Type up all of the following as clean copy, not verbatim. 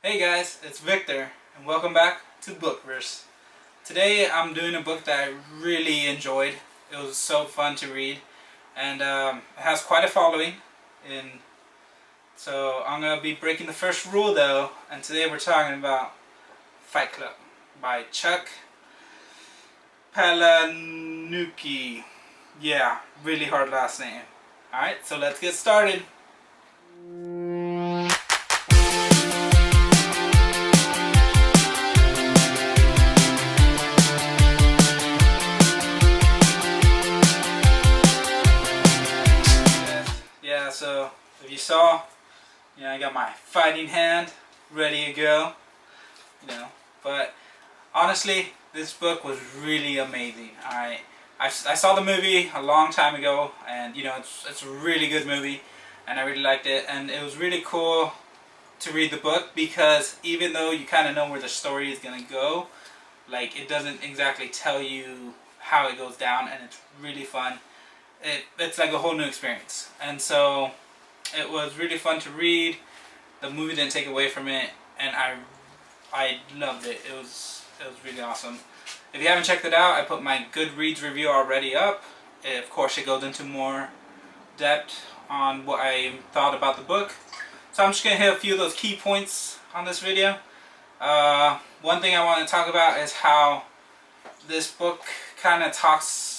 Hey guys, it's Victor, and welcome back to Bookverse. Today I'm doing a book that I really enjoyed. It was so fun to read, and it has quite a following. And so I'm gonna be breaking the first rule though, and today we're talking about Fight Club by Chuck Palahniuk. Yeah, really hard last name. All right, so let's get started. Yeah, so if you saw, I got my fighting hand ready to go, But honestly, this book was really amazing. I saw the movie a long time ago, and it's a really good movie, and I really liked it. And it was really cool to read the book because even though you kind of know where the story is gonna go, like it doesn't exactly tell you how it goes down, and it's really fun. It's like a whole new experience, and so it was really fun to read. The movie didn't take away from it, and I loved it. It was really awesome. If you haven't checked it out, I put my Goodreads review already up. Of course, it goes into more depth on what I thought about the book. So I'm just gonna hit a few of those key points on this video. One thing I want to talk about is how this book kind of talks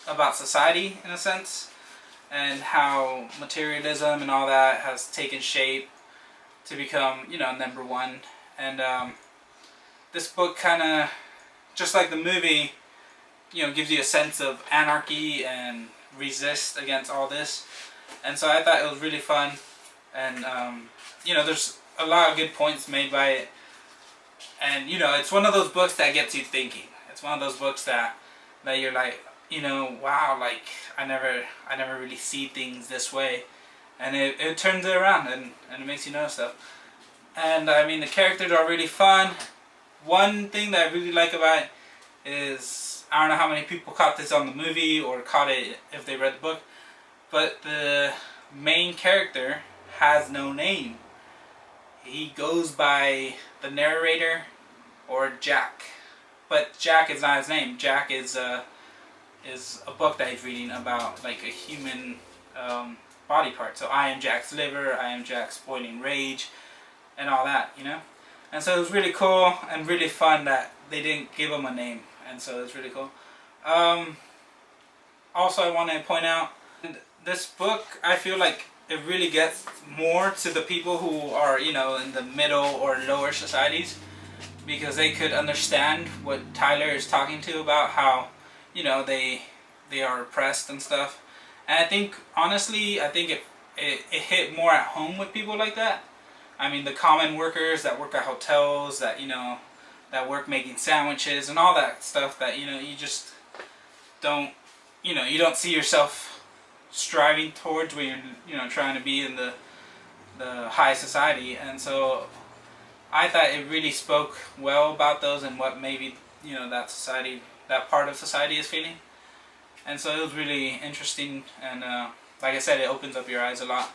about society in a sense, and how materialism and all that has taken shape to become, number one. And this book kind of, just like the movie, gives you a sense of anarchy and resist against all this. And so I thought it was really fun, and there's a lot of good points made by it. And it's one of those books that gets you thinking. It's one of those books that you're like, wow, like I never really see things this way, and it turns it around, and it makes you know stuff. And I mean, the characters are really fun. One thing that I really like about it is, I don't know how many people caught this on the movie or caught it if they read the book, but the main character has no name. He goes by the narrator or Jack, but Jack is not his name. Jack is a book that he's reading about, like a human body part. So I am Jack's liver, I am Jack's boiling rage, and all that, And so it was really cool and really fun that they didn't give him a name, and so it's really cool. Also, I want to point out, this book, I feel like it really gets more to the people who are, in the middle or lower societies, because they could understand what Tyler is talking to about how, they are oppressed and stuff. And I think, honestly, it hit more at home with people like that. I mean, the common workers that work at hotels, that, that work making sandwiches and all that stuff that, you just don't, you don't see yourself striving towards when you're, trying to be in the high society. And so I thought it really spoke well about those and what maybe, that society, that part of society is feeling. And so it was really interesting, and like I said, it opens up your eyes a lot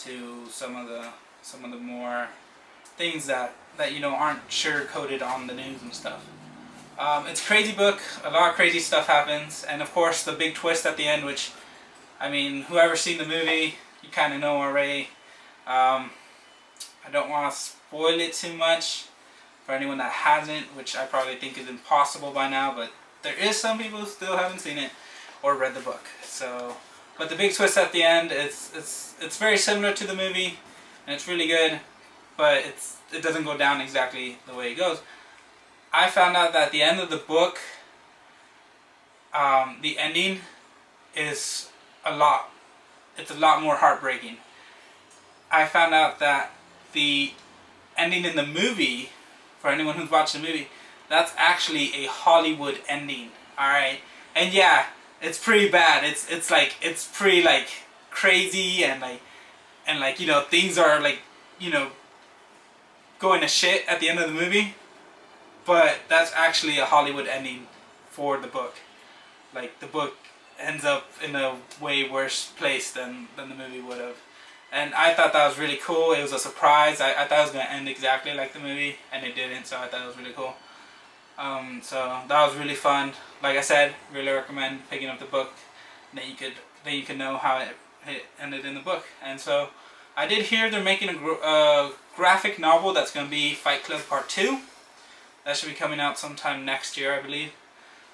to some of the more things that aren't sugar coated on the news and stuff. It's a crazy book. A lot of crazy stuff happens, and of course the big twist at the end, which, I mean, whoever's seen the movie, you kind of know already. I don't want to spoil it too much for anyone that hasn't, which I probably think is impossible by now, but there is some people who still haven't seen it or read the book. So, but the big twist at the end, it's very similar to the movie, and it's really good, but it doesn't go down exactly the way it goes. I found out that at the end of the book, the ending is it's a lot more heartbreaking. I found out that the ending in the movie, for anyone who's watched the movie, that's actually a Hollywood ending. Alright? And yeah, it's pretty bad. It's pretty like crazy, and things are like, going to shit at the end of the movie. But that's actually a Hollywood ending for the book. Like, the book ends up in a way worse place than the movie would have. And I thought that was really cool. It was a surprise. I thought it was going to end exactly like the movie, and it didn't, so I thought it was really cool. So that was really fun. Like I said, really recommend picking up the book. Then you could know how it ended in the book. And so I did hear they're making a graphic novel that's going to be Fight Club Part 2. That should be coming out sometime next year, I believe.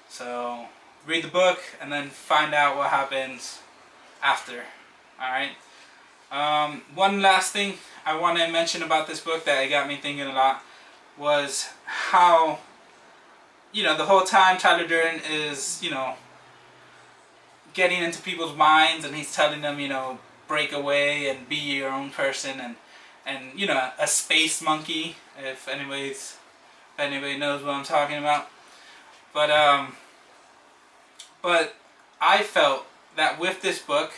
So read the book and then find out what happens after. Alright. One last thing I want to mention about this book that it got me thinking a lot was how, you know, the whole time Tyler Durden is, you know, getting into people's minds, and he's telling them, you know, break away and be your own person, and you know, a space monkey, if anybody knows what I'm talking about. But I felt that with this book,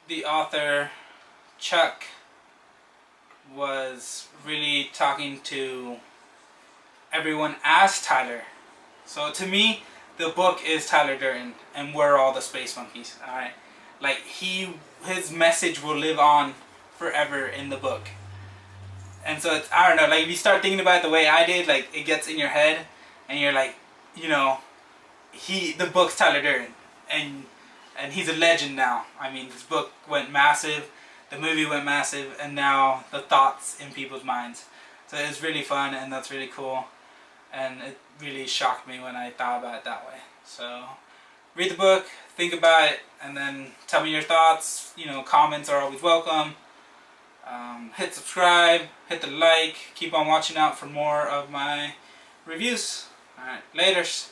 the author Chuck was really talking to everyone as Tyler. So to me, the book is Tyler Durden, and we're all the space monkeys. All right, like his message will live on forever in the book. And so it's, I don't know, like if you start thinking about it the way I did, like it gets in your head, and you're like, you know, the book's Tyler Durden, and he's a legend now. I mean, this book went massive, the movie went massive, and now the thoughts in people's minds. So it's really fun, and that's really cool, and it really shocked me when I thought about it that way. So read the book, think about it, and then tell me your thoughts. You know, comments are always welcome. Hit subscribe, hit the like, keep on watching out for more of my reviews. Alright, laters.